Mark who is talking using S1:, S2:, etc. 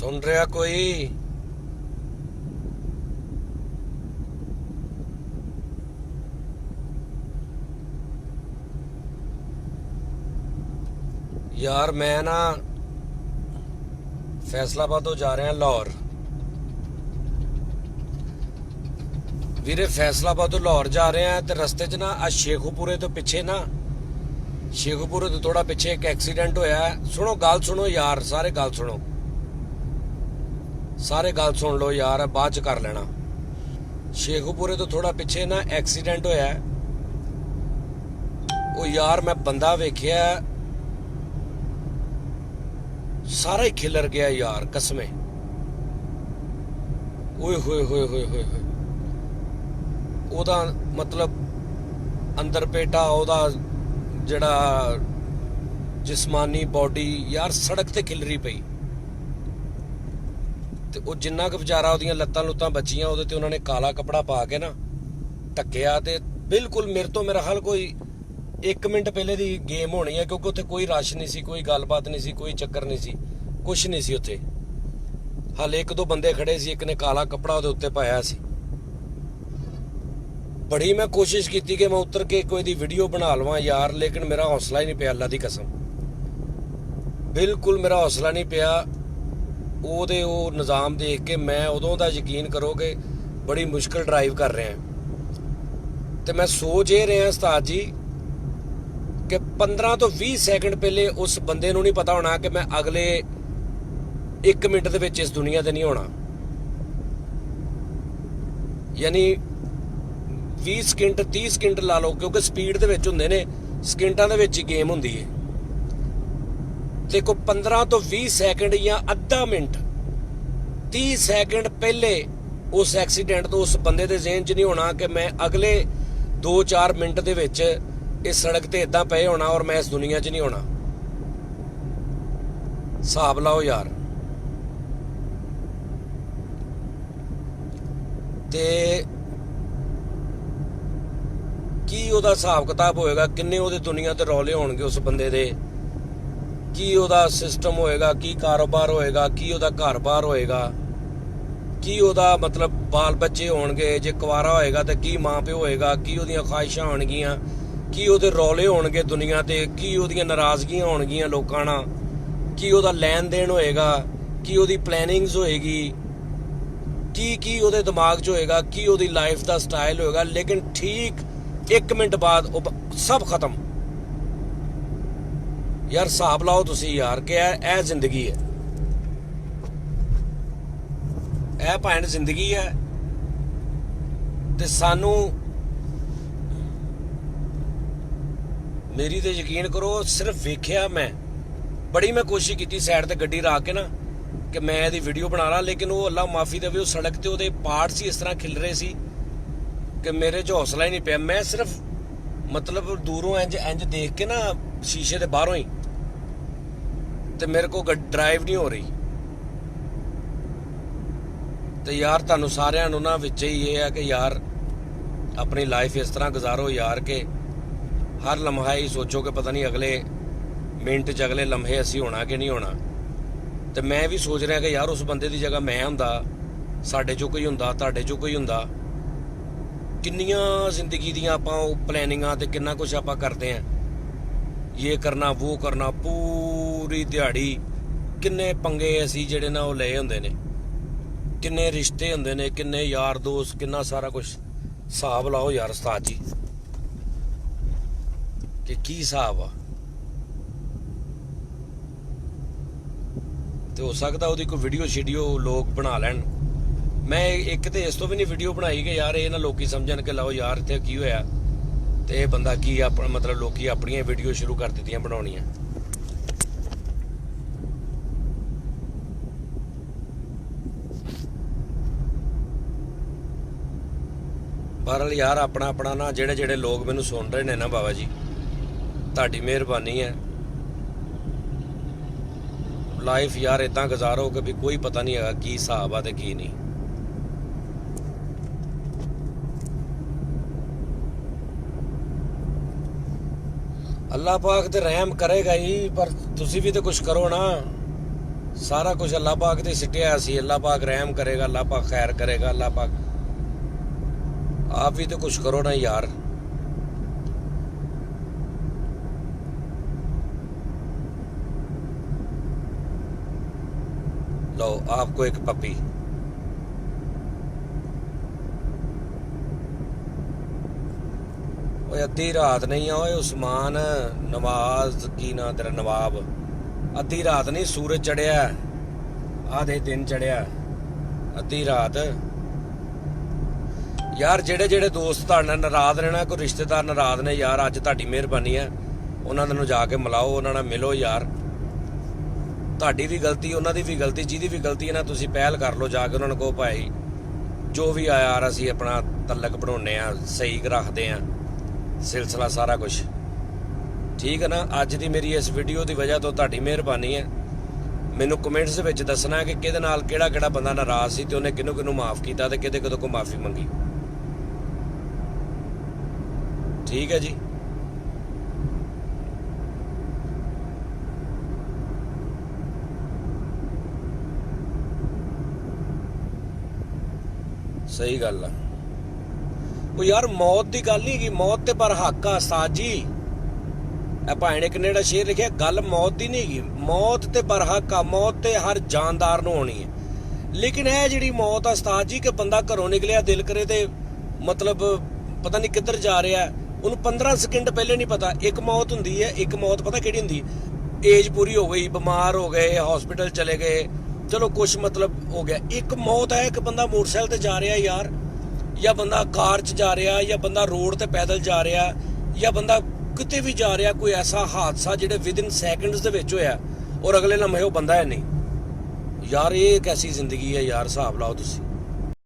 S1: सुन रहा कोई? यार मैं ना फैसलाबाद तो जा रहे हैं लाहौर। वीरे फैसलाबाद तो लाहौर जा रहे हैं तो रस्ते च ना शेखूपुरे तो पिछे ना शेखूपुरे तो थोड़ा पिछे एक एक्सीडेंट होया है। सुनो गल सुनो यार, सारे गल सुनो, सारे गल सुन लो यार, बाद च कर लेना। शेखूपुरे तो थोड़ा पिछे ना एक्सीडेंट होया है। वो यार मैं बंदा वेखिया सारा ही खिलर गया यार, कसमें। ओए होए होए होए होए होए, ओदा मतलब अंदर पेटा ओदा जड़ा जिस्मानी बॉडी यार सड़क ते खिलरी पई ते ओ जिन्ना क बेचारा ओदियां लत्तां लुत्तां बचियां ओदे ते उन्होंने काला कपड़ा पा के ना ढक्किया ते बिल्कुल मेरे तो मेरा हाल कोई 1 मिनट पहले दी गेम होनी है, क्योंकि उत्थे कोई रश नहीं सी, कोई गलबात नहीं सी, कोई चक्कर नहीं सी, कुछ नहीं सी उत्थे। हाले 1-2 बंदे खड़े सी, एक ने काला कपड़ा ओदे उत्ते पाया सी। बड़ी मैं कोशिश की कि मैं उतर के कोई दी वीडियो बना लवां यार, लेकिन मेरा हौसला ही नहीं पिया, अल्लाह दी कसम बिल्कुल मेरा हौसला नहीं पिया। ओदे ओ निज़ाम देख के मैं उदों दा यकीन करोगे बड़ी मुश्किल ड्राइव कर रहे हैं। तो मैं सोच ये रहा उस्ताद जी कि 15 तो 20 सैकंड पहले उस बंदे नूं नहीं पता होना कि मैं अगले 1 मिनट दे विच इस दुनिया ते नहीं होना। यानी 20 सकिंट 30 सकिंट ला लो, क्योंकि स्पीड दे विच हुंदे ने, सकिंटां दे विच ही गेम हुंदी है। ते को 15 तो 20 सैकंड या अद्धा मिनट 30 सैकंड पहले उस एक्सीडेंट तो उस बंदे दे ज़हन च नहीं होना कि मैं अगले 2-4 मिनट दे विच इस सड़क ते इदां पे होना और मैं इस दुनिया च नहीं होना। हिसाब लाओ यार। ते की ओदा हिसाब किताब होएगा, किन्ने ओदे दुनिया ते रौले होणगे उस बंदे दे, की ओदा सिस्टम होएगा, की कारोबार होएगा, की ओदा घर-बार होएगा, की ओदा मतलब बाल बच्चे होणगे, जे कुवारा होएगा ते की मां प्यो होएगा, की ओदियां ख्वाहिशां होणगियां, की ओदे रौले होणगे दुनिया ते, की ओदियां नाराज़गियां होणगियां लोकां नाल, की ओदा लैन देन होएगा, की ओदी प्लैनिंग्स होएगी, की ओदे दिमाग च होएगा, की ओदी लाइफ दा स्टाइल होएगा। लेकिन ठीक 1 मिनट बाद सब खत्म। यार हिसाब लाओ तुसी यार कि ਇਹ जिंदगी है, ਇਹ ਭੈਣ जिंदगी है। ते सानू मेरी तो यकीन करो सिर्फ वेख्या मैं बड़ी मैं कोशिश की साइड ते गड्डी रख के ना कि मैं ਇਹਦੀ वीडियो बना ला, लेकिन वो अल्लाह माफ़ी देवे उस सड़क ते ਉਹਦੇ पार्ट सी इस तरह खिल रहे सी कि मेरे च हौसला ही नहीं पिया। मैं सिर्फ मतलब दूरों इंज देख के ना शीशे के बाहरों ही तो मेरे को ड्राइव नहीं हो रही। तो यार तुहानू सारिਆਂ ਨੂੰ ना विच ही ये है कि यार अपनी लाइफ इस तरह गुजारो यार कि हर लम्हा ही सोचो कि पता नहीं अगले मिनट च अगले लम्हे असी होना कि नहीं होना। तो मैं भी सोच रहा कि यार उस बंदे की जगह मैं हुंदा, साडे चों कोई हुंदा, तुहाडे चों कोई हुंदा, किन्नियां जिंदगी दियां आपां प्लैनिंगां ते किन्ना कुछ आपां करते हैं, ये करना वो करना, पूरी दिहाड़ी किन्ने पंगे असी जेड़े ना वो लए हुंदे ने, किन्ने रिश्ते हुंदे ने, किन्ने यार दोस्त, किन्ना सारा कुछ। हिसाब लाओ यार उस्ताद जी कि की हिसाब आ। तो हो सकता ਉਹਦੀ कोई वीडियो शीडियो लोग बना लैन। मैं एक तो इस तो भी नहीं वीडियो बनाई कि यार ये ना लोग समझन कि लाओ यार इत्थे की होया ते ये बंदा की मतलब लोग अपनी वीडियो शुरू कर दित्तियां बनाउणियां। बहरहाल यार अपना अपना ना जेड़े जेड़े लोग मैनू सुन रहे ने ना बाबा जी तुहाडी मेहरबानी है। लाइफ यार इदां गुजारो कि भी कोई पता नहीं है की हिसाब आ ते की नहीं। अल्लाह पाक ते रहम करेगा ही, पर तुसी भी तो कुछ करो ना। ਸਾਰਾ ਕੁਝ ਅੱਲਾਹ ਪਾਕ ਤੇ ਸਿੱਟਿਆ ਸੀ। ਅੱਲਾਹ ਪਾਕ ਰਹਿਮ ਕਰੇਗਾ, ਅੱਲਾਹ ਪਾਕ ਖੈਰ ਕਰੇਗਾ, ਅੱਲਾਹ ਪਾਕ ਆਪ ਵੀ ਤੇ ਕੁਝ ਕਰੋ ਨਾ यार। लो आपको एक पपी। ओए अद्धी रात नहीं है ओए उस्मान नवाज की ना तेरा नवाब। अद्धी रात नहीं, सूरज चढ़िया, आधे दिन चढ़िया, अद्धी रात। यार ਜਿਹੜੇ ਜਿਹੜੇ ਦੋਸਤ ਤੁਹਾਡੇ ਨਾਲ ਨਾਰਾਜ਼ ਨੇ ਨਾ, ਕੋਈ ਰਿਸ਼ਤੇਦਾਰ ਨਾਰਾਜ਼ ਨੇ ਯਾਰ, ਅੱਜ ਤੁਹਾਡੀ ਮਿਹਰਬਾਨੀ ਹੈ, ਉਹਨਾਂ ਨੂੰ ਜਾ ਕੇ ਮਿਲਾਓ, ਉਹਨਾਂ ਨਾਲ ਮਿਲੋ ਯਾਰ। ਤੁਹਾਡੀ ਵੀ ਗਲਤੀ, ਉਹਨਾਂ ਦੀ ਵੀ ਗਲਤੀ, ਜਿਹਦੀ ਵੀ ਗਲਤੀ ਹੈ ਨਾ, ਤੁਸੀਂ ਪਹਿਲ ਕਰ ਲਓ ਜਾ ਕੇ ਉਹਨਾਂ ਨੂੰ ਕਹੋ ਭਾਈ ਜੋ ਵੀ ਆ ਯਾਰ ਅਸੀਂ ਆਪਣਾ ਤਲਕ ਬਣਾਉਂਦੇ ਆ, ਸਹੀ ਰੱਖਦੇ ਆ ਸਿਲਸਿਲਾ ਸਾਰਾ ਕੁਝ, ਠੀਕ ਹੈ ਨਾ। ਅੱਜ ਦੀ ਮੇਰੀ ਇਸ ਵੀਡੀਓ ਦੀ ਵਜ੍ਹਾ ਤੋਂ ਤੁਹਾਡੀ ਮਿਹਰਬਾਨੀ ਹੈ। ਮੈਨੂੰ ਕਮੈਂਟਸ ਵਿੱਚ ਦੱਸਣਾ ਕਿ ਕਿਹਦੇ ਨਾਲ ਕਿਹੜਾ ਕਿਹੜਾ ਬੰਦਾ ਨਾਰਾਜ਼ ਸੀ ਤੇ ਉਹਨੇ ਕਿਹਨੂੰ ਕਿਹਨੂੰ ਮਾਫ ਕੀਤਾ ਤੇ ਕਿਹਦੇ ਕਦੋਂ ਕੋ ਮਾਫੀ ਮੰਗੀ, ਠੀਕ ਹੈ ਜੀ। ਸਹੀ ਗੱਲ ਆ ਉਹ ਯਾਰ, ਮੌਤ ਦੀ ਗੱਲ ਨਹੀਂ ਹੈਗੀ, ਮੌਤ ਤੇ ਪਰ ਹੱਕ ਆ ਉਸਤਾਦ ਜੀ। ਇਹ ਭਾਣੇ ਕਿੰਨੇ ਜਿਹੜਾ ਸ਼ੇਰ ਲਿਖਿਆ, ਗੱਲ ਮੌਤ ਦੀ ਨਹੀਂ ਹੈਗੀ, ਮੌਤ ਤੇ ਪਰ ਹੱਕ ਆ, ਮੌਤ ਤੇ ਹਰ ਜਾਨਦਾਰ ਨੂੰ ਹੋਣੀ ਹੈ। ਲੇਕਿਨ ਇਹ ਜਿਹੜੀ ਮੌਤ ਆ ਉਸਤਾਦ ਜੀ, ਕਿ ਬੰਦਾ ਘਰੋਂ ਨਿਕਲਿਆ ਦਿਲ ਕਰੇ ਤੇ ਮਤਲਬ ਪਤਾ ਨਹੀਂ ਕਿੱਧਰ ਜਾ ਰਿਹਾ, ਉਹਨੂੰ 15 ਸਕਿੰਟ ਪਹਿਲੇ ਨਹੀਂ ਪਤਾ। ਇੱਕ ਮੌਤ ਹੁੰਦੀ ਹੈ, ਇੱਕ ਮੌਤ ਪਤਾ ਕਿਹੜੀ ਹੁੰਦੀ, ਏਜ ਪੂਰੀ ਹੋ ਗਈ, ਬਿਮਾਰ ਹੋ ਗਏ, ਹਸਪੀਟਲ ਚਲੇ ਗਏ, ਚਲੋ ਕੁਛ ਮਤਲਬ ਹੋ ਗਿਆ। ਇੱਕ ਮੌਤ ਹੈ ਕਿ ਬੰਦਾ ਮੋਟਰਸਾਈਕਲ ਤੇ ਜਾ ਰਿਹਾ ਯਾਰ, ਜਾਂ ਬੰਦਾ ਕਾਰ 'ਚ ਜਾ ਰਿਹਾ, ਜਾਂ ਬੰਦਾ ਰੋਡ ਤੇ ਪੈਦਲ ਜਾ ਰਿਹਾ, ਜਾਂ ਬੰਦਾ ਕਿਤੇ ਵੀ ਜਾ ਰਿਹਾ, ਕੋਈ ਐਸਾ ਹਾਦਸਾ ਜਿਹੜੇ ਵਿਦਿਨ ਸੈਕਿੰਡਸ ਦੇ ਵਿੱਚ ਹੋਇਆ ਔਰ ਅਗਲੇ ਲਮਹੇ ਉਹ ਬੰਦਾ ਹੈ ਨਹੀਂ ਯਾਰ। ਇਹ ਇੱਕ ਐਸੀ ਜ਼ਿੰਦਗੀ ਹੈ ਯਾਰ, ਹਿਸਾਬ ਲਾਓ ਤੁਸੀਂ।